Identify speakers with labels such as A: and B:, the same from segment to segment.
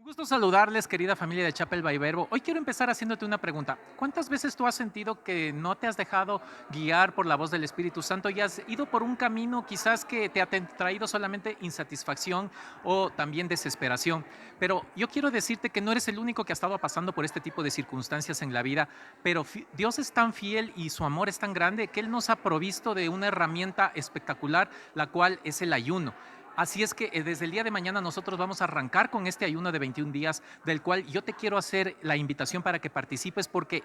A: Un gusto saludarles, querida familia de Chapel by Verbo. Hoy quiero empezar haciéndote una pregunta. ¿Cuántas veces tú has sentido que no te has dejado guiar por la voz del Espíritu Santo y has ido por un camino quizás que te ha traído solamente insatisfacción o también desesperación? Pero yo quiero decirte que no eres el único que ha estado pasando por este tipo de circunstancias en la vida, pero Dios es tan fiel y su amor es tan grande que Él nos ha provisto de una herramienta espectacular, la cual es el ayuno. Así es que desde el día de mañana nosotros vamos a arrancar con este ayuno de 21 días, del cual yo te quiero hacer la invitación para que participes, porque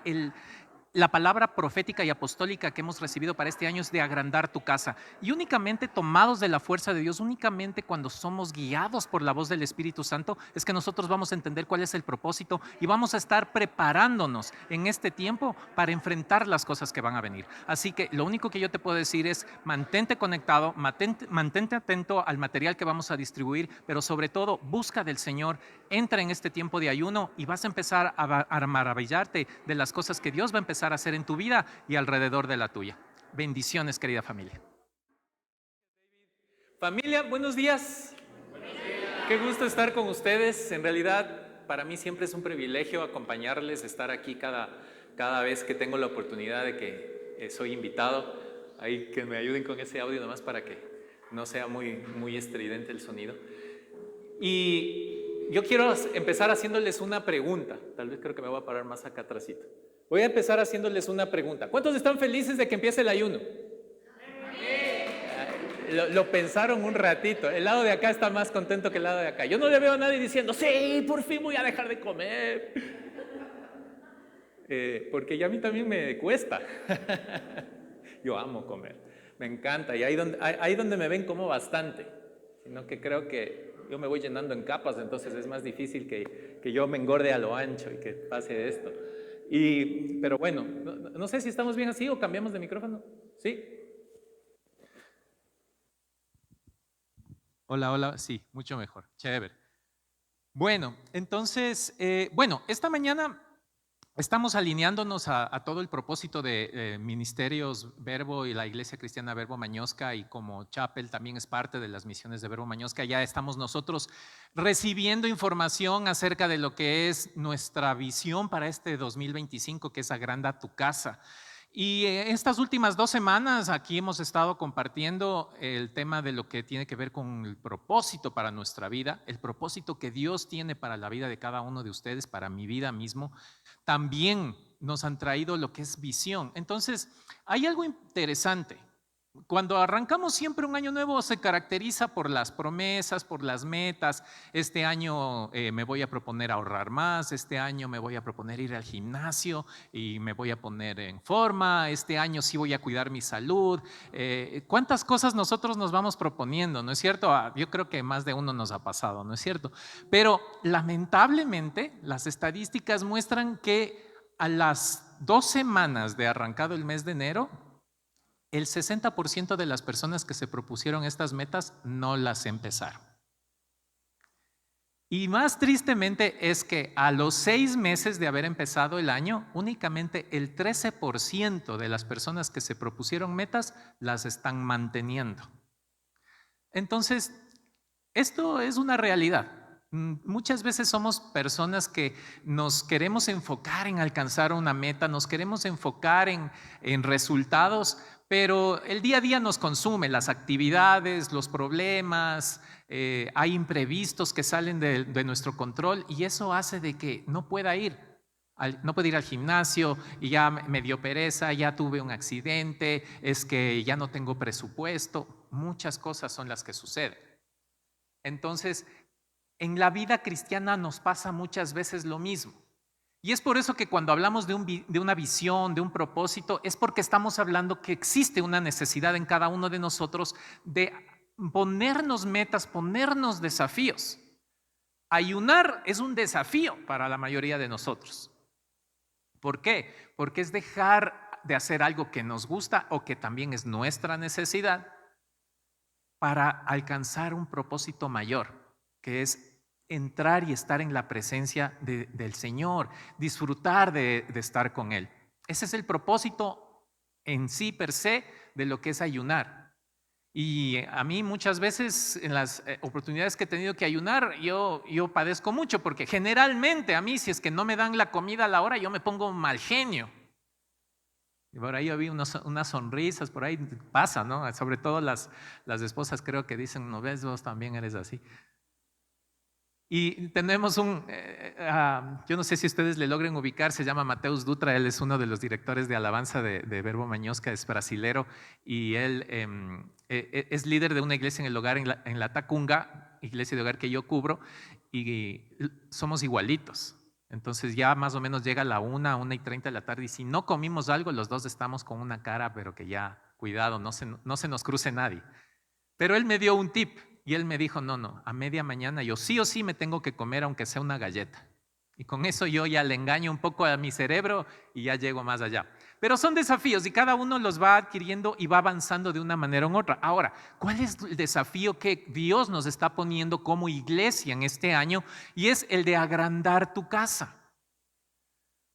A: la palabra profética y apostólica que hemos recibido para este año es de agrandar tu casa. Y únicamente tomados de la fuerza de Dios, únicamente cuando somos guiados por la voz del Espíritu Santo, es que nosotros vamos a entender cuál es el propósito y vamos a estar preparándonos en este tiempo para enfrentar las cosas que van a venir. Así que lo único que yo te puedo decir es mantente conectado, mantente atento al material que vamos a distribuir, pero sobre todo busca del Señor, entra en este tiempo de ayuno y vas a empezar a maravillarte de las cosas que Dios va a empezar a hacer en tu vida y alrededor de la tuya. Bendiciones, querida familia. Familia, buenos días. Qué gusto estar con ustedes. En realidad, para mí siempre es un privilegio acompañarles, estar aquí cada vez que tengo la oportunidad de que soy invitado. Ahí que me ayuden con ese audio nomás para que no sea muy estridente el sonido. Y yo quiero empezar haciéndoles una pregunta. Tal vez creo que me voy a parar más acá atrásito. Voy a empezar haciéndoles una pregunta. ¿Cuántos están felices de que empiece el ayuno? Lo pensaron un ratito. El lado de acá está más contento que el lado de acá. Yo no le veo a nadie diciendo, sí, por fin voy a dejar de comer. Porque ya a mí también me cuesta. Yo amo comer. Me encanta. Y ahí donde me ven como bastante. Sino que creo que yo me voy llenando en capas, entonces es más difícil que yo me engorde a lo ancho y que pase esto. Pero bueno, no sé si estamos bien así o cambiamos de micrófono. ¿Sí? Hola, hola, sí, mucho mejor, chévere. Bueno, entonces, esta mañana estamos alineándonos a todo el propósito de Ministerios Verbo y la Iglesia Cristiana Verbo Mañosca, y como Chapel también es parte de las misiones de Verbo Mañosca, ya estamos nosotros recibiendo información acerca de lo que es nuestra visión para este 2025, que es Agranda tu casa. Y estas últimas 2 semanas aquí hemos estado compartiendo el tema de lo que tiene que ver con el propósito para nuestra vida, el propósito que Dios tiene para la vida de cada uno de ustedes, para mi vida mismo. También nos han traído lo que es visión. Entonces, hay algo interesante. Cuando arrancamos siempre un año nuevo se caracteriza por las promesas, por las metas. Este año me voy a proponer ahorrar más, este año me voy a proponer ir al gimnasio y me voy a poner en forma, este año sí voy a cuidar mi salud. ¿Cuántas cosas nosotros nos vamos proponiendo? ¿No es cierto? Yo creo que más de uno nos ha pasado, ¿no es cierto? Pero lamentablemente las estadísticas muestran que a las 2 semanas de arrancado el mes de enero, el 60% de las personas que se propusieron estas metas no las empezaron. Y más tristemente es que a los 6 meses de haber empezado el año, únicamente el 13% de las personas que se propusieron metas las están manteniendo. Entonces, esto es una realidad. Muchas veces somos personas que nos queremos enfocar en alcanzar una meta, nos queremos enfocar en resultados, pero el día a día nos consume, las actividades, los problemas, hay imprevistos que salen de nuestro control, y eso hace de que no pueda ir. No puedo ir al gimnasio y ya me dio pereza, ya tuve un accidente, es que ya no tengo presupuesto. Muchas cosas son las que suceden. Entonces, en la vida cristiana nos pasa muchas veces lo mismo. Y es por eso que cuando hablamos de una visión, de un propósito, es porque estamos hablando que existe una necesidad en cada uno de nosotros de ponernos metas, ponernos desafíos. Ayunar es un desafío para la mayoría de nosotros. ¿Por qué? Porque es dejar de hacer algo que nos gusta o que también es nuestra necesidad para alcanzar un propósito mayor, que es entrar y estar en la presencia del Señor, disfrutar de estar con Él. Ese es el propósito en sí per se de lo que es ayunar. Y a mí muchas veces en las oportunidades que he tenido que ayunar, yo padezco mucho porque generalmente a mí si es que no me dan la comida a la hora, yo me pongo mal genio. Y por ahí yo vi unas sonrisas, por ahí pasa, ¿no? Sobre todo las esposas creo que dicen, no ves, vos también eres así. Y tenemos yo no sé si ustedes le logren ubicar, se llama Mateus Dutra, él es uno de los directores de alabanza de Verbo Mañosca, es brasilero, y él es líder de una iglesia en el hogar en la Tacunga, iglesia de hogar que yo cubro, y somos igualitos. Entonces ya más o menos llega la 1:30 de la tarde, y si no comimos algo, los dos estamos con una cara, pero que ya, cuidado, no se nos cruce nadie. Pero él me dio un tip y él me dijo, no, a media mañana yo sí o sí me tengo que comer aunque sea una galleta. Y con eso yo ya le engaño un poco a mi cerebro y ya llego más allá. Pero son desafíos y cada uno los va adquiriendo y va avanzando de una manera u otra. Ahora, ¿cuál es el desafío que Dios nos está poniendo como iglesia en este año? Y es el de agrandar tu casa.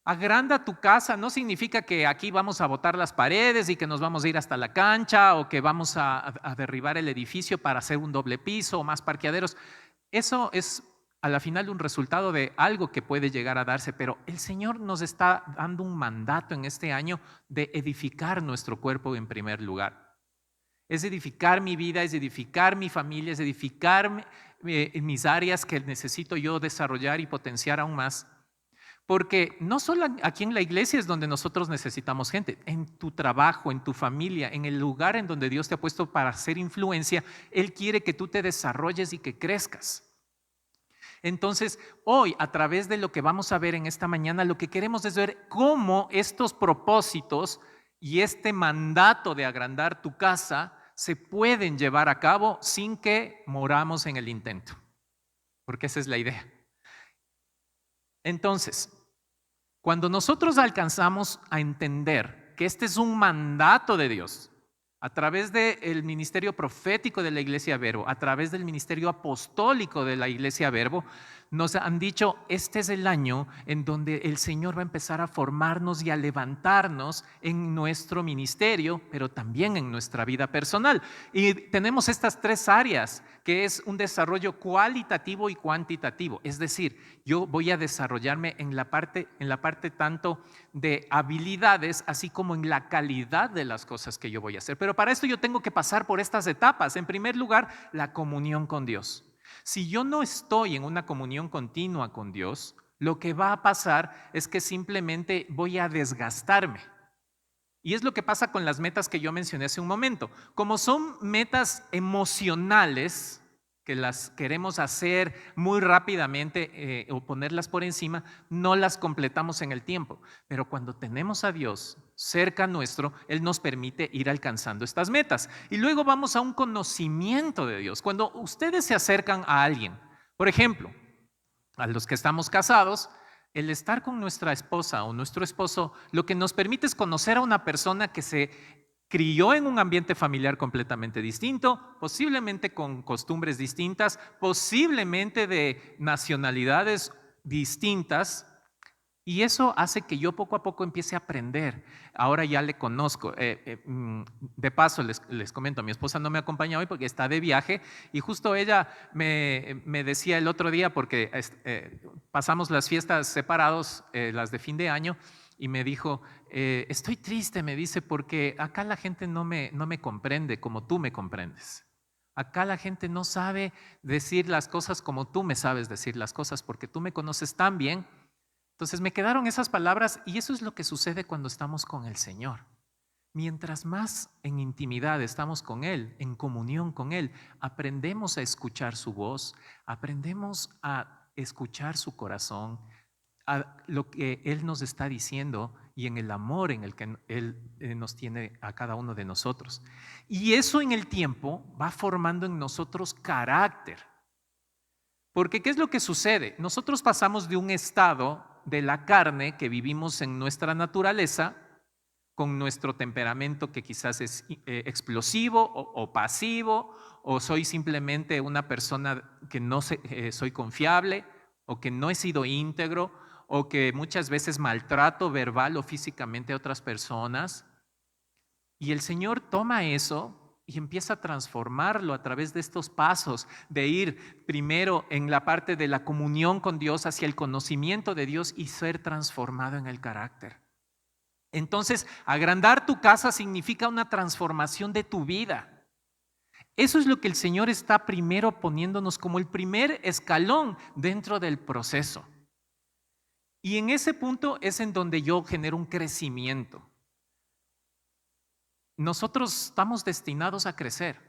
A: Agranda tu casa no significa que aquí vamos a botar las paredes y que nos vamos a ir hasta la cancha o que vamos a derribar el edificio para hacer un doble piso o más parqueaderos. Eso es a la final un resultado de algo que puede llegar a darse, pero el Señor nos está dando un mandato en este año de edificar nuestro cuerpo en primer lugar. Es edificar mi vida, es edificar mi familia, es edificar mis áreas que necesito yo desarrollar y potenciar aún más. Porque no solo aquí en la iglesia es donde nosotros necesitamos gente, en tu trabajo, en tu familia, en el lugar en donde Dios te ha puesto para hacer influencia, Él quiere que tú te desarrolles y que crezcas. Entonces, hoy, a través de lo que vamos a ver en esta mañana, lo que queremos es ver cómo estos propósitos y este mandato de agrandar tu casa se pueden llevar a cabo sin que moramos en el intento, porque esa es la idea. Entonces, cuando nosotros alcanzamos a entender que este es un mandato de Dios, a través del ministerio profético de la Iglesia Verbo, a través del ministerio apostólico de la Iglesia Verbo, nos han dicho, este es el año en donde el Señor va a empezar a formarnos y a levantarnos en nuestro ministerio, pero también en nuestra vida personal. Y tenemos estas tres áreas, que es un desarrollo cualitativo y cuantitativo. Es decir, yo voy a desarrollarme en la parte tanto de habilidades, así como en la calidad de las cosas que yo voy a hacer. Pero para esto yo tengo que pasar por estas etapas. En primer lugar, la comunión con Dios. Si yo no estoy en una comunión continua con Dios, lo que va a pasar es que simplemente voy a desgastarme. Y es lo que pasa con las metas que yo mencioné hace un momento. Como son metas emocionales, que las queremos hacer muy rápidamente o ponerlas por encima, no las completamos en el tiempo. Pero cuando tenemos a Dios cerca nuestro, Él nos permite ir alcanzando estas metas. Y luego vamos a un conocimiento de Dios. Cuando ustedes se acercan a alguien, por ejemplo, a los que estamos casados, el estar con nuestra esposa o nuestro esposo lo que nos permite es conocer a una persona que se crió en un ambiente familiar completamente distinto, posiblemente con costumbres distintas, posiblemente de nacionalidades distintas. Y eso hace que yo poco a poco empiece a aprender. Ahora ya le conozco. De paso, les comento, mi esposa no me acompaña hoy porque está de viaje y justo ella me decía el otro día, porque pasamos las fiestas separados, las de fin de año, y me dijo, estoy triste, me dice, porque acá la gente no me comprende como tú me comprendes. Acá la gente no sabe decir las cosas como tú me sabes decir las cosas, porque tú me conoces tan bien. Entonces me quedaron esas palabras y eso es lo que sucede cuando estamos con el Señor. Mientras más en intimidad estamos con Él, en comunión con Él, aprendemos a escuchar su voz, aprendemos a escuchar su corazón, a lo que Él nos está diciendo y en el amor en el que Él nos tiene a cada uno de nosotros. Y eso en el tiempo va formando en nosotros carácter. Porque ¿qué es lo que sucede? Nosotros pasamos de un estado de la carne que vivimos en nuestra naturaleza, con nuestro temperamento que quizás es explosivo o pasivo, o soy simplemente una persona que no soy confiable, o que no he sido íntegro, o que muchas veces maltrato verbal o físicamente a otras personas. Y el Señor toma eso y empieza a transformarlo a través de estos pasos, de ir primero en la parte de la comunión con Dios hacia el conocimiento de Dios y ser transformado en el carácter. Entonces, agrandar tu casa significa una transformación de tu vida. Eso es lo que el Señor está primero poniéndonos como el primer escalón dentro del proceso. Y en ese punto es en donde yo genero un crecimiento. Nosotros estamos destinados a crecer.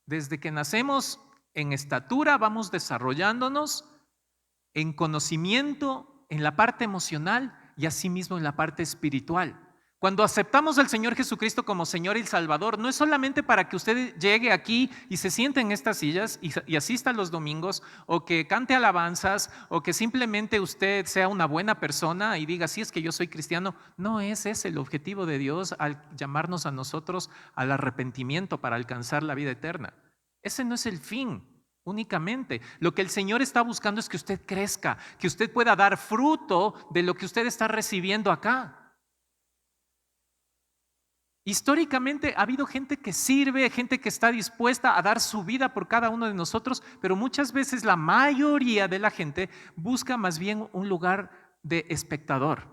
A: Desde que nacemos en estatura vamos desarrollándonos en conocimiento, en la parte emocional y asimismo en la parte espiritual. Cuando aceptamos al Señor Jesucristo como Señor y Salvador, no es solamente para que usted llegue aquí y se siente en estas sillas y asista los domingos, o que cante alabanzas, o que simplemente usted sea una buena persona y diga, sí, es que yo soy cristiano. No es ese el objetivo de Dios al llamarnos a nosotros al arrepentimiento para alcanzar la vida eterna. Ese no es el fin. Únicamente, lo que el Señor está buscando es que usted crezca, que usted pueda dar fruto de lo que usted está recibiendo acá. Históricamente ha habido gente que sirve, gente que está dispuesta a dar su vida por cada uno de nosotros, pero muchas veces la mayoría de la gente busca más bien un lugar de espectador.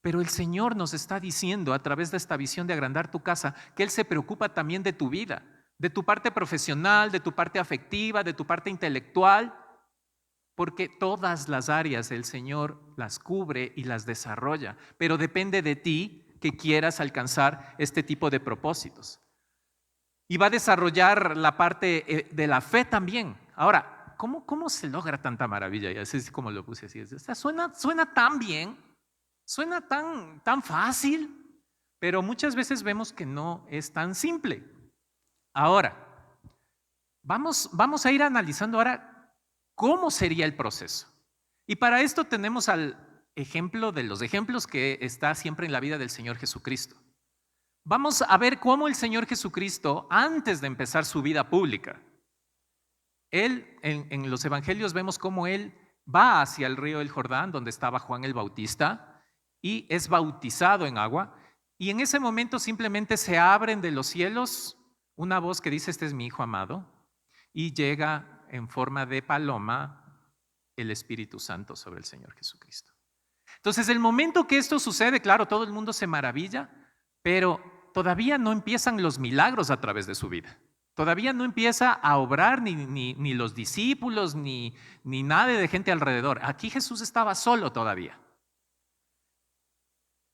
A: Pero el Señor nos está diciendo a través de esta visión de agrandar tu casa que Él se preocupa también de tu vida, de tu parte profesional, de tu parte afectiva, de tu parte intelectual, porque todas las áreas el Señor las cubre y las desarrolla, pero depende de ti que quieras alcanzar este tipo de propósitos. Y va a desarrollar la parte de la fe también. Ahora, ¿cómo se logra tanta maravilla? Y así es como lo puse así. Suena tan bien, suena tan fácil, pero muchas veces vemos que no es tan simple. Ahora, vamos a ir analizando ahora cómo sería el proceso. Y para esto tenemos al ejemplo de los ejemplos que está siempre en la vida del Señor Jesucristo. Vamos a ver cómo el Señor Jesucristo, antes de empezar su vida pública, Él, en los evangelios vemos cómo Él va hacia el río del Jordán, donde estaba Juan el Bautista, y es bautizado en agua, y en ese momento simplemente se abren de los cielos una voz que dice, este es mi Hijo amado, y llega en forma de paloma el Espíritu Santo sobre el Señor Jesucristo. Entonces, el momento que esto sucede, claro, todo el mundo se maravilla, pero todavía no empiezan los milagros a través de su vida. Todavía no empieza a obrar ni los discípulos, ni nadie de gente alrededor. Aquí Jesús estaba solo todavía.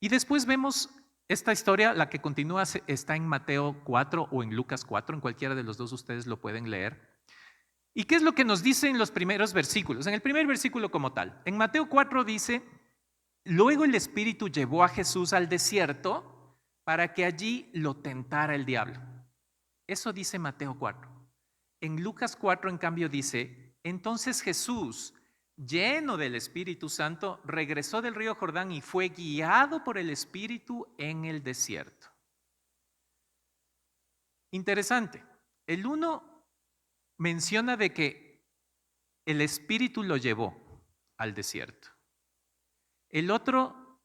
A: Y después vemos esta historia, la que continúa está en Mateo 4 o en Lucas 4, en cualquiera de los dos ustedes lo pueden leer. ¿Y qué es lo que nos dice en los primeros versículos? En el primer versículo como tal. En Mateo 4 dice, luego el Espíritu llevó a Jesús al desierto para que allí lo tentara el diablo. Eso dice Mateo 4. En Lucas 4, en cambio, dice, entonces Jesús, lleno del Espíritu Santo, regresó del río Jordán y fue guiado por el Espíritu en el desierto. Interesante. El uno menciona de que el Espíritu lo llevó al desierto. El otro,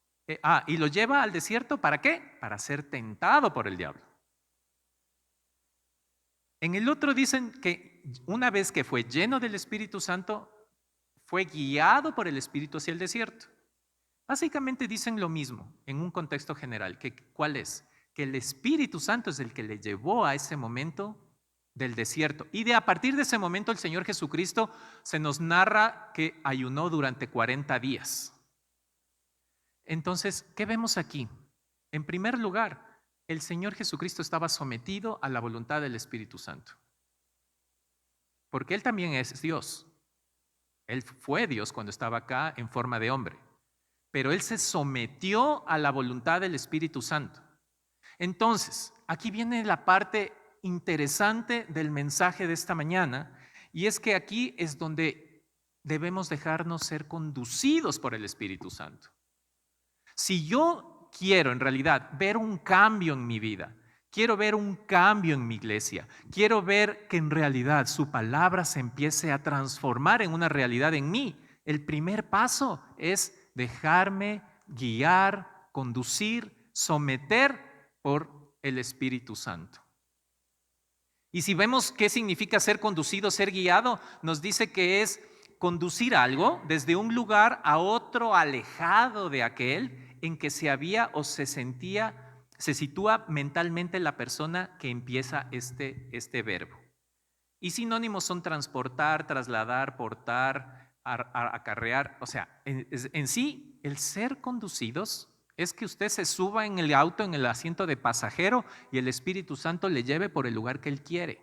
A: y lo lleva al desierto, ¿para qué? Para ser tentado por el diablo. En el otro dicen que una vez que fue lleno del Espíritu Santo, fue guiado por el Espíritu hacia el desierto. Básicamente dicen lo mismo en un contexto general. ¿Cuál es? Que el Espíritu Santo es el que le llevó a ese momento del desierto. Y a partir de ese momento el Señor Jesucristo se nos narra que ayunó durante 40 días. Entonces, ¿qué vemos aquí? En primer lugar, el Señor Jesucristo estaba sometido a la voluntad del Espíritu Santo. Porque Él también es Dios. Él fue Dios cuando estaba acá en forma de hombre. Pero Él se sometió a la voluntad del Espíritu Santo. Entonces, aquí viene la parte interesante del mensaje de esta mañana, y es que aquí es donde debemos dejarnos ser conducidos por el Espíritu Santo. Si yo quiero en realidad ver un cambio en mi vida, quiero ver un cambio en mi iglesia, quiero ver que en realidad su palabra se empiece a transformar en una realidad en mí, el primer paso es dejarme guiar, conducir, someter por el Espíritu Santo. Y si vemos qué significa ser conducido, ser guiado, nos dice que es conducir algo desde un lugar a otro alejado de aquel en que se había o se sentía, se sitúa mentalmente la persona que empieza este verbo. Y sinónimos son transportar, trasladar, portar, acarrear. O sea, en sí, el ser conducidos es que usted se suba en el auto, en el asiento de pasajero, y el Espíritu Santo le lleve por el lugar que Él quiere.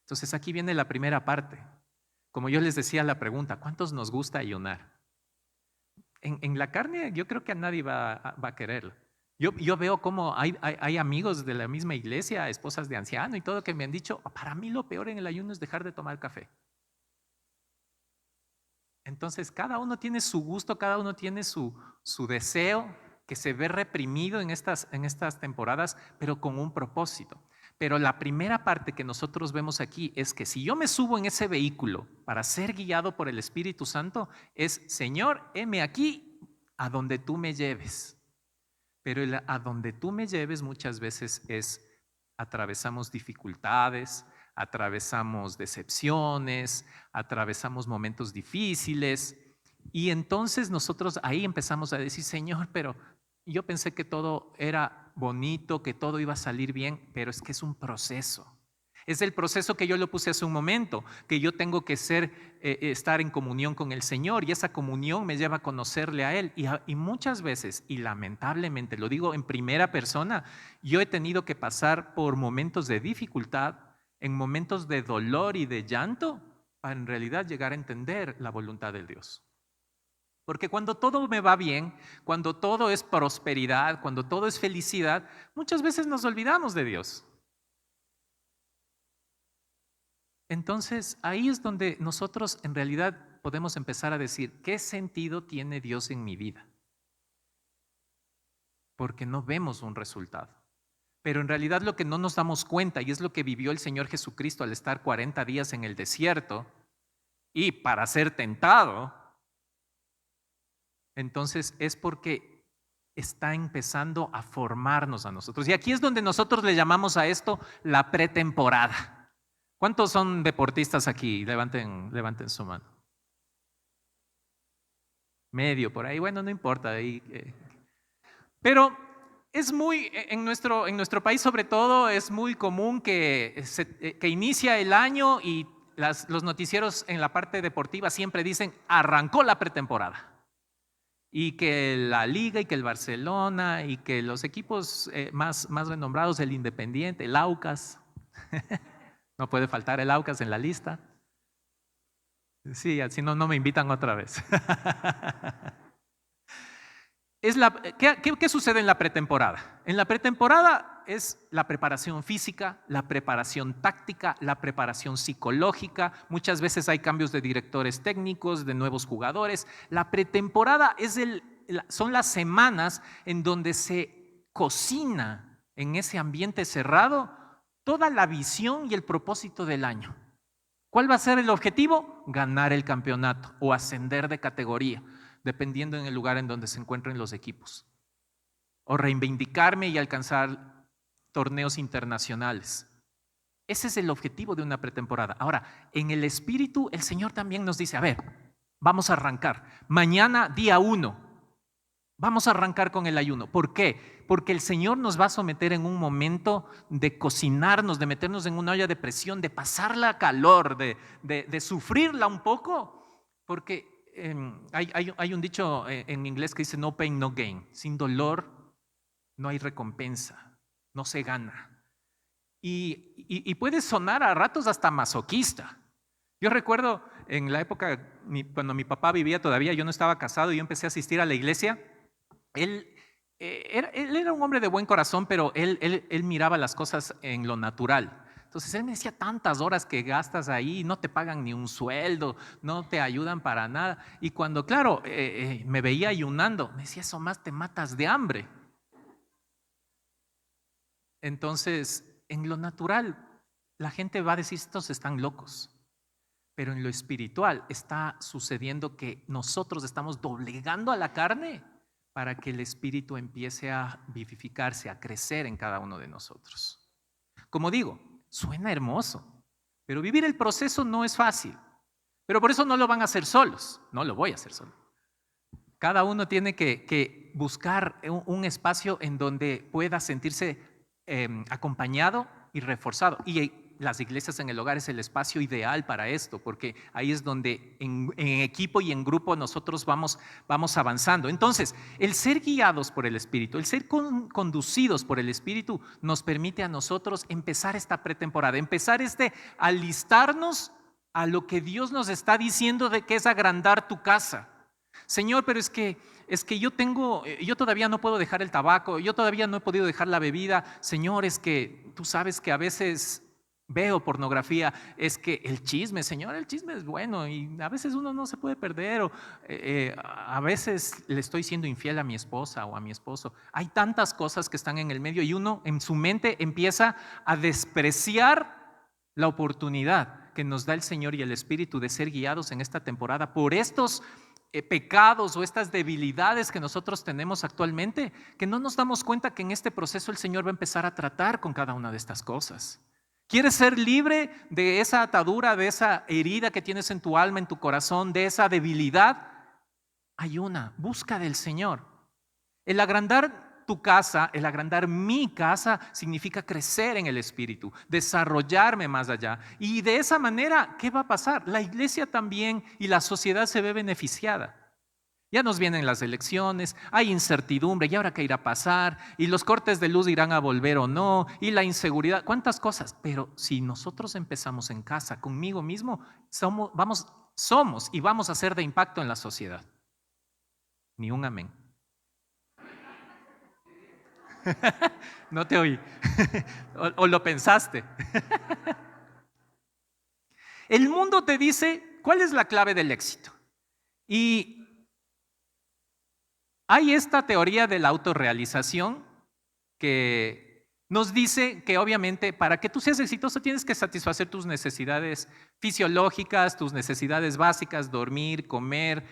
A: Entonces aquí viene la primera parte. Como yo les decía la pregunta, ¿cuántos nos gusta ayunar? En la carne yo creo que a nadie va a quererlo. Yo veo cómo hay amigos de la misma iglesia, esposas de anciano y todo, que me han dicho, para mí lo peor en el ayuno es dejar de tomar café. Entonces cada uno tiene su gusto, cada uno tiene su deseo que se ve reprimido en estas temporadas, pero con un propósito. Pero la primera parte que nosotros vemos aquí es que si yo me subo en ese vehículo para ser guiado por el Espíritu Santo, es, Señor, heme aquí a donde tú me lleves. Pero el a donde tú me lleves muchas veces es, atravesamos dificultades, atravesamos decepciones, atravesamos momentos difíciles, y entonces nosotros ahí empezamos a decir, Señor, pero yo pensé que todo era bonito, que todo iba a salir bien, pero es que es un proceso. Es el proceso que yo lo puse hace un momento, que yo tengo que estar en comunión con el Señor, y esa comunión me lleva a conocerle a Él. Y muchas veces, y lamentablemente, lo digo en primera persona, yo he tenido que pasar por momentos de dificultad, en momentos de dolor y de llanto, para en realidad llegar a entender la voluntad de Dios. Porque cuando todo me va bien, cuando todo es prosperidad, cuando todo es felicidad, muchas veces nos olvidamos de Dios. Entonces, ahí es donde nosotros en realidad podemos empezar a decir, ¿qué sentido tiene Dios en mi vida? Porque no vemos un resultado. Pero en realidad lo que no nos damos cuenta, y es lo que vivió el Señor Jesucristo al estar 40 días en el desierto y para ser tentado, entonces es porque está empezando a formarnos a nosotros. Y aquí es donde nosotros le llamamos a esto la pretemporada. ¿Cuántos son deportistas aquí? Levanten su mano. Medio por ahí, bueno, no importa. Pero es muy, en nuestro país sobre todo, es muy común que inicia el año y los noticieros en la parte deportiva siempre dicen, arrancó la pretemporada. Y que la Liga y que el Barcelona y que los equipos más renombrados, el Independiente, el Aucas, no puede faltar el Aucas en la lista. Sí, así no me invitan otra vez. ¿Qué sucede en la pretemporada? En la pretemporada es la preparación física, la preparación táctica, la preparación psicológica. Muchas veces hay cambios de directores técnicos, de nuevos jugadores. La pretemporada son las semanas en donde se cocina en ese ambiente cerrado toda la visión y el propósito del año. ¿Cuál va a ser el objetivo? Ganar el campeonato o ascender de categoría, dependiendo en el lugar en donde se encuentren los equipos. O reivindicarme y alcanzar torneos internacionales. Ese es el objetivo de una pretemporada. Ahora, en el espíritu, el Señor también nos dice, a ver, vamos a arrancar. Mañana, día 1, vamos a arrancar con el ayuno. ¿Por qué? Porque el Señor nos va a someter en un momento de cocinarnos, de meternos en una olla de presión, de pasarla calor, de sufrirla un poco. Porque hay un dicho en inglés que dice no pain, no gain. Sin dolor no hay recompensa, no se gana. Y puede sonar a ratos hasta masoquista. Yo recuerdo en la época, cuando mi papá vivía todavía, yo no estaba casado y yo empecé a asistir a la iglesia. Él era un hombre de buen corazón, pero él miraba las cosas en lo natural. Entonces él me decía, tantas horas que gastas ahí, no te pagan ni un sueldo, no te ayudan para nada. Y cuando, claro, me veía ayunando, me decía, eso más te matas de hambre. Entonces, en lo natural, la gente va a decir, estos están locos. Pero en lo espiritual está sucediendo que nosotros estamos doblegando a la carne para que el espíritu empiece a vivificarse, a crecer en cada uno de nosotros. Como digo, Suena hermoso, pero vivir el proceso no es fácil. Pero por eso no lo van a hacer solos, no lo voy a hacer solo. Cada uno tiene que buscar un espacio en donde pueda sentirse acompañado y reforzado. Y las iglesias en el hogar es el espacio ideal para esto, porque ahí es donde en equipo y en grupo nosotros vamos avanzando. Entonces, el ser guiados por el Espíritu, el ser conducidos por el Espíritu nos permite a nosotros empezar esta pretemporada, empezar alistarnos a lo que Dios nos está diciendo de que es agrandar tu casa. Señor, pero es que yo todavía no puedo dejar el tabaco, yo todavía no he podido dejar la bebida. Señor, es que tú sabes que a veces veo pornografía, es que el chisme, Señor, el chisme es bueno y a veces uno no se puede perder, o a veces le estoy siendo infiel a mi esposa o a mi esposo. Hay tantas cosas que están en el medio y uno en su mente empieza a despreciar la oportunidad que nos da el Señor y el Espíritu de ser guiados en esta temporada por estos pecados o estas debilidades que nosotros tenemos actualmente, que no nos damos cuenta que en este proceso el Señor va a empezar a tratar con cada una de estas cosas. ¿Quieres ser libre de esa atadura, de esa herida que tienes en tu alma, en tu corazón, de esa debilidad? Ayuna, busca del Señor. El agrandar tu casa, el agrandar mi casa, significa crecer en el Espíritu, desarrollarme más allá. Y de esa manera, ¿qué va a pasar? La iglesia también y la sociedad se ve beneficiada. Ya nos vienen las elecciones, hay incertidumbre, ¿y ahora qué irá a pasar? Y los cortes de luz irán a volver o no, y la inseguridad, cuántas cosas. Pero si nosotros empezamos en casa, conmigo mismo, somos y vamos a ser de impacto en la sociedad. Ni un amén. No te oí. O lo pensaste. El mundo te dice cuál es la clave del éxito. Y hay esta teoría de la autorrealización que nos dice que obviamente para que tú seas exitoso tienes que satisfacer tus necesidades fisiológicas, tus necesidades básicas, dormir, comer,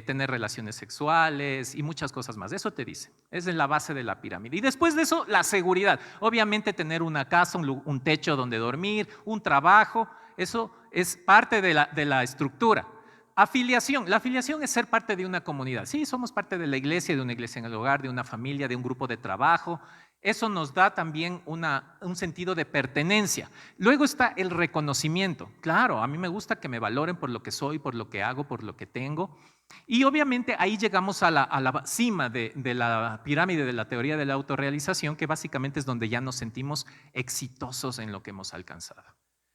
A: tener relaciones sexuales y muchas cosas más. Eso te dice, es en la base de la pirámide. Y después de eso, la seguridad. Obviamente tener una casa, un techo donde dormir, un trabajo, eso es parte de la estructura. Afiliación. La afiliación es ser parte de una comunidad. Sí, somos parte de la iglesia, de una iglesia en el hogar, de una familia, de un grupo de trabajo. Eso nos da también un sentido de pertenencia. Luego está el reconocimiento. Claro, a mí me gusta que me valoren por lo que soy, por lo que hago, por lo que tengo. Y obviamente ahí llegamos a la cima de la pirámide de la teoría de la autorrealización, que básicamente es donde ya nos sentimos exitosos en lo que hemos alcanzado.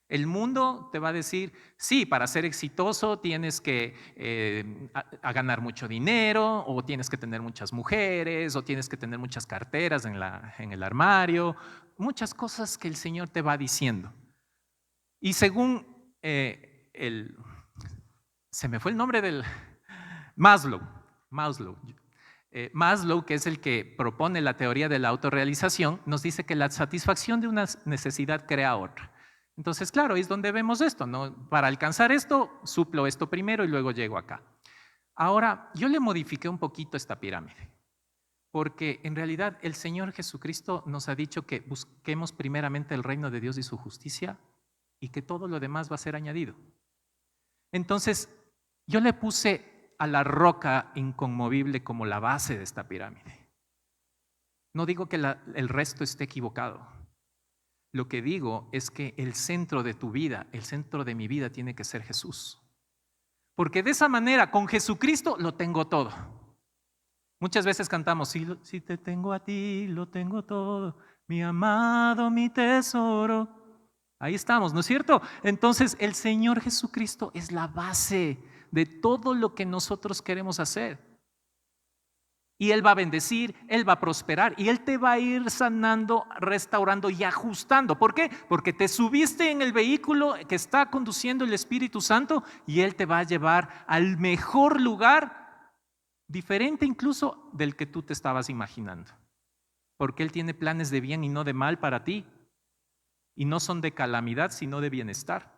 A: El mundo te va a decir, sí, para ser exitoso tienes que a ganar mucho dinero, o tienes que tener muchas mujeres, o tienes que tener muchas carteras en el armario, muchas cosas que el Señor te va diciendo. Y según se me fue el nombre del Maslow, que es el que propone la teoría de la autorrealización, nos dice que la satisfacción de una necesidad crea otra. Entonces, claro, es donde vemos esto, ¿no? Para alcanzar esto, suplo esto primero y luego llego acá. Ahora, yo le modifiqué un poquito esta pirámide, porque en realidad el Señor Jesucristo nos ha dicho que busquemos primeramente el reino de Dios y su justicia y que todo lo demás va a ser añadido. Entonces, yo le puse a la roca inconmovible como la base de esta pirámide. No digo que el resto esté equivocado. Lo que digo es que el centro de tu vida, el centro de mi vida tiene que ser Jesús. Porque de esa manera, con Jesucristo lo tengo todo. Muchas veces cantamos, si te tengo a ti, lo tengo todo, mi amado, mi tesoro. Ahí estamos, ¿no es cierto? Entonces el Señor Jesucristo es la base de todo lo que nosotros queremos hacer. Y Él va a bendecir, Él va a prosperar y Él te va a ir sanando, restaurando y ajustando. ¿Por qué? Porque te subiste en el vehículo que está conduciendo el Espíritu Santo y Él te va a llevar al mejor lugar, diferente incluso del que tú te estabas imaginando. Porque Él tiene planes de bien y no de mal para ti. Y no son de calamidad, sino de bienestar.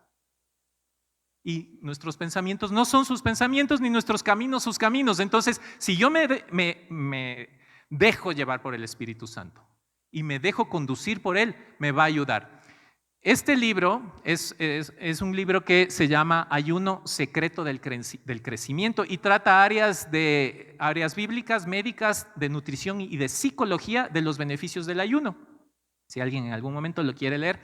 A: Y nuestros pensamientos no son sus pensamientos, ni nuestros caminos sus caminos. Entonces, si yo me dejo llevar por el Espíritu Santo y me dejo conducir por Él, me va a ayudar. Este libro es un libro que se llama Ayuno Secreto del Crecimiento y trata áreas bíblicas, médicas, de nutrición y de psicología de los beneficios del ayuno. Si alguien en algún momento lo quiere leer,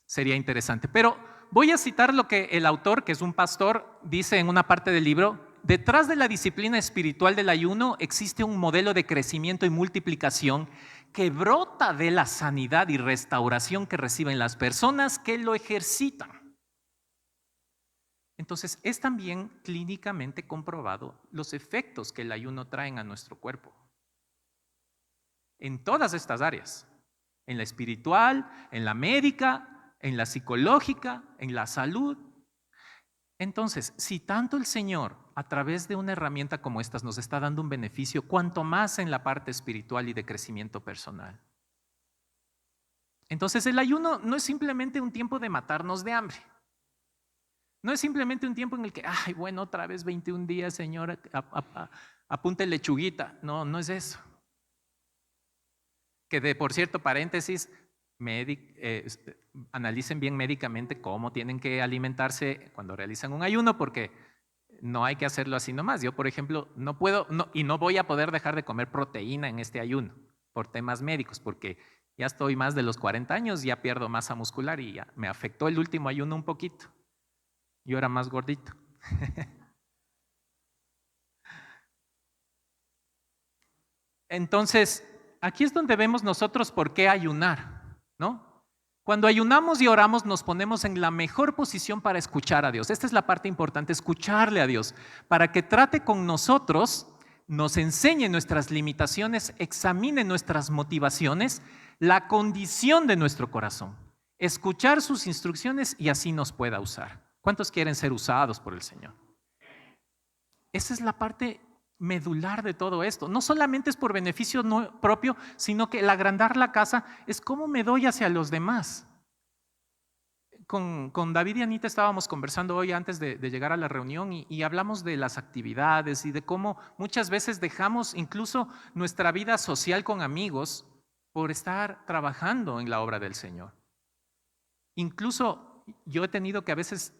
A: sería interesante. Pero voy a citar lo que el autor, que es un pastor, dice en una parte del libro. Detrás de la disciplina espiritual del ayuno existe un modelo de crecimiento y multiplicación que brota de la sanidad y restauración que reciben las personas que lo ejercitan. Entonces, es también clínicamente comprobado los efectos que el ayuno trae a nuestro cuerpo. En todas estas áreas, en la espiritual, en la médica, en la psicológica, en la salud. Entonces, si tanto el Señor a través de una herramienta como estas nos está dando un beneficio, cuanto más en la parte espiritual y de crecimiento personal. Entonces, el ayuno no es simplemente un tiempo de matarnos de hambre. No es simplemente un tiempo en el que, ay, bueno, otra vez 21 días, Señor, apunte lechuguita. No, no es eso. Que por cierto, paréntesis, analicen bien médicamente cómo tienen que alimentarse cuando realizan un ayuno, porque no hay que hacerlo así nomás. Yo, por ejemplo, no puedo y no voy a poder dejar de comer proteína en este ayuno por temas médicos, porque ya estoy más de los 40 años, ya pierdo masa muscular y ya me afectó el último ayuno un poquito. Yo era más gordito. Entonces, aquí es donde vemos nosotros por qué ayunar, ¿no? Cuando ayunamos y oramos nos ponemos en la mejor posición para escuchar a Dios. Esta es la parte importante, escucharle a Dios, para que trate con nosotros, nos enseñe nuestras limitaciones, examine nuestras motivaciones, la condición de nuestro corazón, escuchar sus instrucciones y así nos pueda usar. ¿Cuántos quieren ser usados por el Señor? Esa es la parte medular de todo esto. No solamente es por beneficio propio, sino que el agrandar la casa es cómo me doy hacia los demás. Con David y Anita estábamos conversando hoy antes de llegar a la reunión y hablamos de las actividades y de cómo muchas veces dejamos incluso nuestra vida social con amigos por estar trabajando en la obra del Señor. Incluso yo he tenido que a veces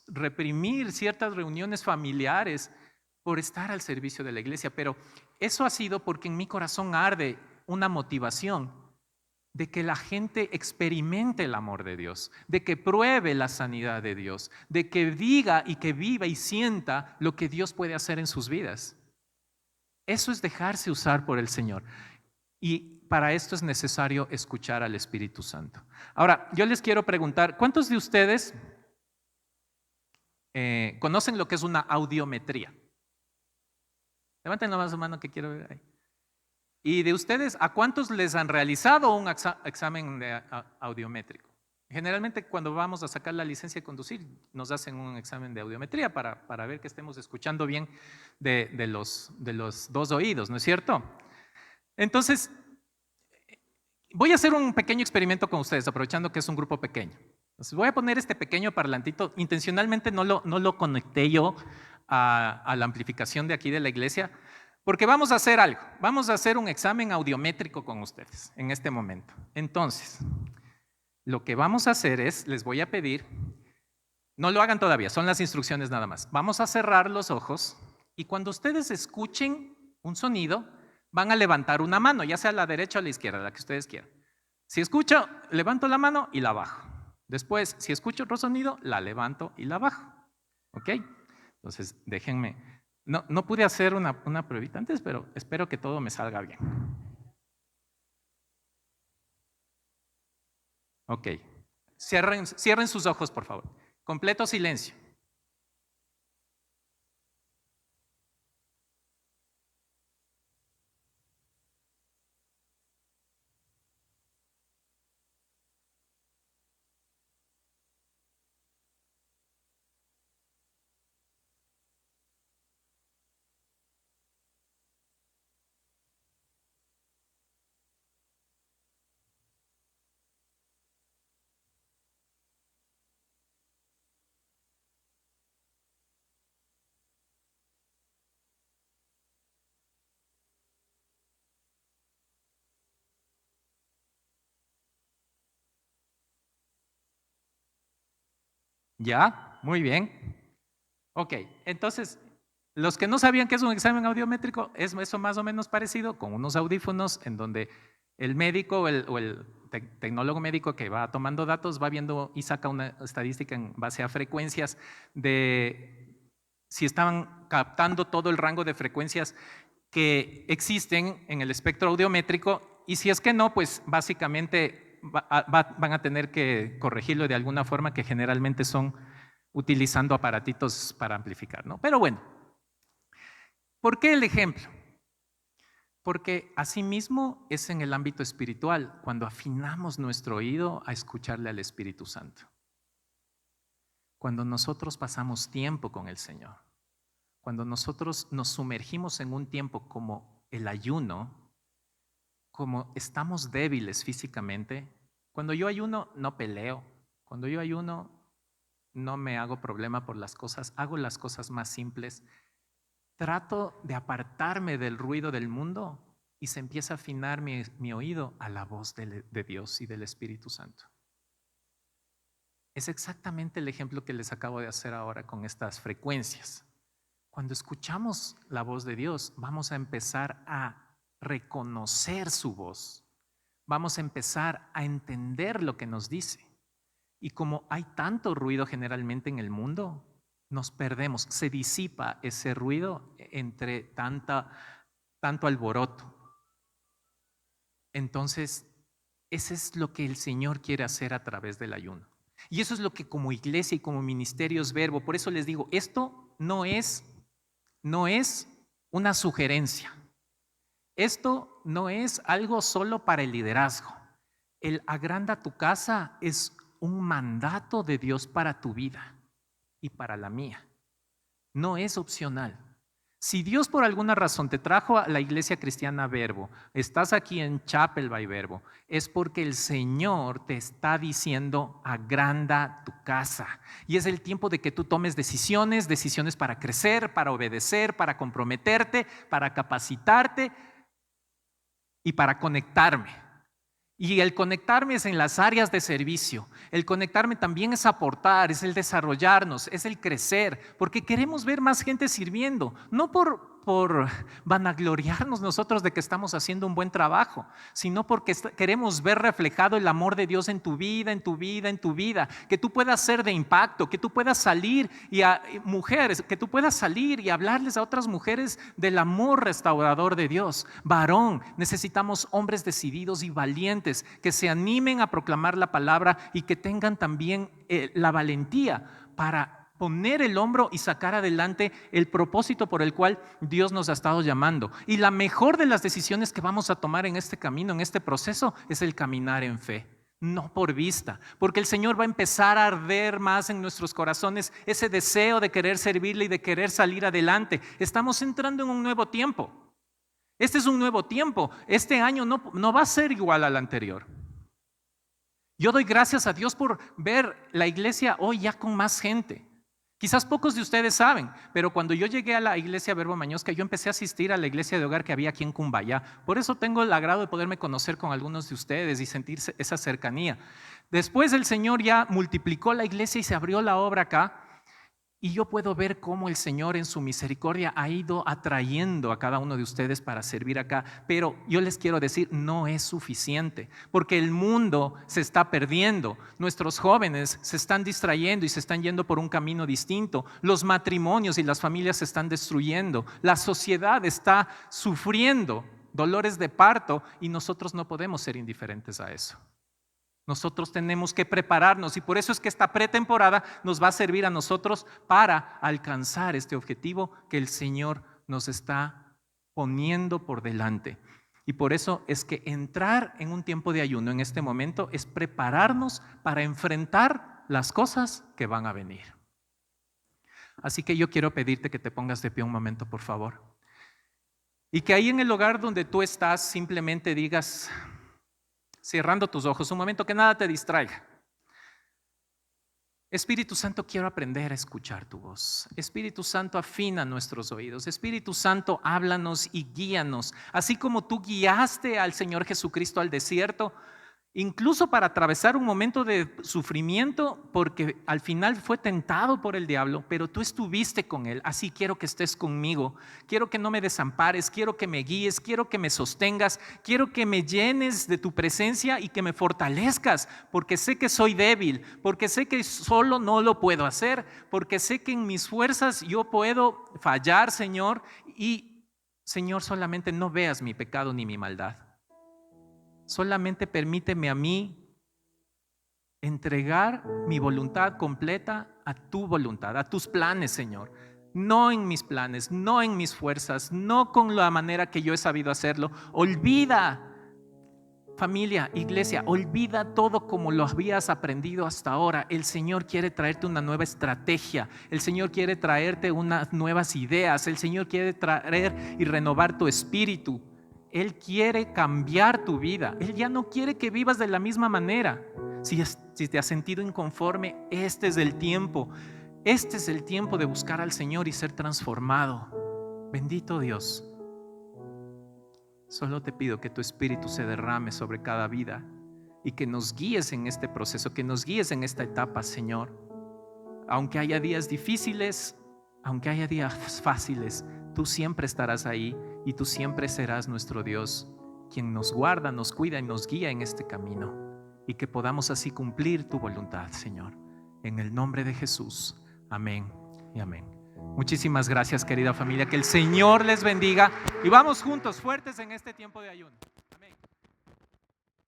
A: reprimir ciertas reuniones familiares por estar al servicio de la iglesia, pero eso ha sido porque en mi corazón arde una motivación de que la gente experimente el amor de Dios, de que pruebe la sanidad de Dios, de que diga y que viva y sienta lo que Dios puede hacer en sus vidas. Eso es dejarse usar por el Señor. Y para esto es necesario escuchar al Espíritu Santo. Ahora, yo les quiero preguntar, ¿cuántos de ustedes conocen lo que es una audiometría? Levanten la más mano que quiero ver ahí. ¿Y de ustedes, a cuántos les han realizado un examen de audiométrico? Generalmente cuando vamos a sacar la licencia de conducir, nos hacen un examen de audiometría para ver que estemos escuchando bien de los dos oídos, ¿no es cierto? Entonces, voy a hacer un pequeño experimento con ustedes, aprovechando que es un grupo pequeño. Entonces, voy a poner este pequeño parlantito. Intencionalmente no lo conecté yo a la amplificación de aquí de la iglesia, porque vamos a hacer algo. Vamos a hacer un examen audiométrico con ustedes en este momento. Entonces, lo que vamos a hacer es, les voy a pedir, no lo hagan todavía, son las instrucciones nada más. Vamos a cerrar los ojos y cuando ustedes escuchen un sonido, van a levantar una mano, ya sea a la derecha o a la izquierda, la que ustedes quieran. Si escucho, levanto la mano y la bajo. Después, si escucho otro sonido, la levanto y la bajo. ¿Ok? Entonces, déjenme. No pude hacer una pruebita antes, pero espero que todo me salga bien. Ok. Cierren sus ojos, por favor. Completo silencio. ¿Ya? Muy bien. Ok, entonces, los que no sabían que es un examen audiométrico, es eso más o menos parecido con unos audífonos en donde el médico o el tecnólogo médico que va tomando datos va viendo y saca una estadística en base a frecuencias de si estaban captando todo el rango de frecuencias que existen en el espectro audiométrico, y si es que no, pues básicamente van a tener que corregirlo de alguna forma, que generalmente son utilizando aparatitos para amplificar, ¿no? Pero bueno, ¿por qué el ejemplo? Porque asimismo es en el ámbito espiritual, cuando afinamos nuestro oído a escucharle al Espíritu Santo. Cuando nosotros pasamos tiempo con el Señor, cuando nosotros nos sumergimos en un tiempo como el ayuno, como estamos débiles físicamente, cuando yo ayuno no peleo, cuando yo ayuno no me hago problema por las cosas, hago las cosas más simples, trato de apartarme del ruido del mundo y se empieza a afinar mi oído a la voz de Dios y del Espíritu Santo. Es exactamente el ejemplo que les acabo de hacer ahora con estas frecuencias. Cuando escuchamos la voz de Dios, vamos a empezar a reconocer su voz. Vamos a empezar a entender lo que nos dice. Y como hay tanto ruido generalmente en el mundo, nos perdemos, se disipa ese ruido entre tanto alboroto. Entonces, ese es lo que el Señor quiere hacer a través del ayuno. Y eso es lo que como iglesia y como ministerios Verbo, por eso les digo, esto no es una sugerencia. Esto no es algo solo para el liderazgo. El agranda tu casa es un mandato de Dios para tu vida y para la mía. No es opcional. Si Dios por alguna razón te trajo a la iglesia cristiana Verbo, estás aquí en Chapel by Verbo, es porque el Señor te está diciendo agranda tu casa. Y es el tiempo de que tú tomes decisiones para crecer, para obedecer, para comprometerte, para capacitarte y para conectarme. Y el conectarme es en las áreas de servicio. El conectarme también es aportar, es el desarrollarnos, es el crecer, porque queremos ver más gente sirviendo, no por vanagloriarnos nosotros de que estamos haciendo un buen trabajo, sino porque queremos ver reflejado el amor de Dios en tu vida, en tu vida, en tu vida, que tú puedas ser de impacto, que tú puedas salir mujeres, que tú puedas salir y hablarles a otras mujeres del amor restaurador de Dios. Varón, necesitamos hombres decididos y valientes que se animen a proclamar la palabra y que tengan también la valentía para poner el hombro y sacar adelante el propósito por el cual Dios nos ha estado llamando. Y la mejor de las decisiones que vamos a tomar en este camino, en este proceso, es el caminar en fe, no por vista, porque el Señor va a empezar a arder más en nuestros corazones ese deseo de querer servirle y de querer salir adelante. Estamos entrando en un nuevo tiempo. Este es un nuevo tiempo. Este año no va a ser igual al anterior. Yo doy gracias a Dios por ver la iglesia hoy ya con más gente. Quizás pocos de ustedes saben, pero cuando yo llegué a la iglesia Verbo Mañosca, yo empecé a asistir a la iglesia de hogar que había aquí en Cumbayá. Por eso tengo el agrado de poderme conocer con algunos de ustedes y sentir esa cercanía. Después el Señor ya multiplicó la iglesia y se abrió la obra acá. Y yo puedo ver cómo el Señor en su misericordia ha ido atrayendo a cada uno de ustedes para servir acá. Pero yo les quiero decir, no es suficiente, porque el mundo se está perdiendo. Nuestros jóvenes se están distrayendo y se están yendo por un camino distinto. Los matrimonios y las familias se están destruyendo. La sociedad está sufriendo dolores de parto y nosotros no podemos ser indiferentes a eso. Nosotros tenemos que prepararnos y por eso es que esta pretemporada nos va a servir a nosotros para alcanzar este objetivo que el Señor nos está poniendo por delante. Y por eso es que entrar en un tiempo de ayuno en este momento es prepararnos para enfrentar las cosas que van a venir. Así que yo quiero pedirte que te pongas de pie un momento, por favor. Y que ahí en el lugar donde tú estás simplemente digas, cerrando tus ojos, un momento, que nada te distraiga. Espíritu Santo, quiero aprender a escuchar tu voz. Espíritu Santo, afina nuestros oídos. Espíritu Santo, háblanos y guíanos. Así como tú guiaste al Señor Jesucristo al desierto incluso para atravesar un momento de sufrimiento, porque al final fue tentado por el diablo, pero tú estuviste con él. Así quiero que estés conmigo, quiero que no me desampares, quiero que me guíes, quiero que me sostengas, quiero que me llenes de tu presencia y que me fortalezcas, porque sé que soy débil, porque sé que solo no lo puedo hacer, porque sé que en mis fuerzas yo puedo fallar, Señor, y Señor, solamente no veas mi pecado ni mi maldad. Solamente permíteme a mí entregar mi voluntad completa a tu voluntad, a tus planes, Señor. No en mis planes, no en mis fuerzas, no con la manera que yo he sabido hacerlo. Olvida, familia, iglesia, olvida todo como lo habías aprendido hasta ahora. El Señor quiere traerte una nueva estrategia. El Señor quiere traerte unas nuevas ideas. El Señor quiere traer y renovar tu espíritu. Él quiere cambiar tu vida. Él ya no quiere que vivas de la misma manera. Si te has sentido inconforme, este es el tiempo. Este es el tiempo de buscar al Señor y ser transformado. Bendito Dios. Solo te pido que tu espíritu se derrame sobre cada vida y que nos guíes en este proceso, que nos guíes en esta etapa, Señor. Aunque haya días difíciles, aunque haya días fáciles, tú siempre estarás ahí y tú siempre serás nuestro Dios, quien nos guarda, nos cuida y nos guía en este camino, y que podamos así cumplir tu voluntad, Señor. En el nombre de Jesús. Amén y amén. Muchísimas gracias, querida familia. Que el Señor les bendiga y vamos juntos fuertes en este tiempo de ayuno.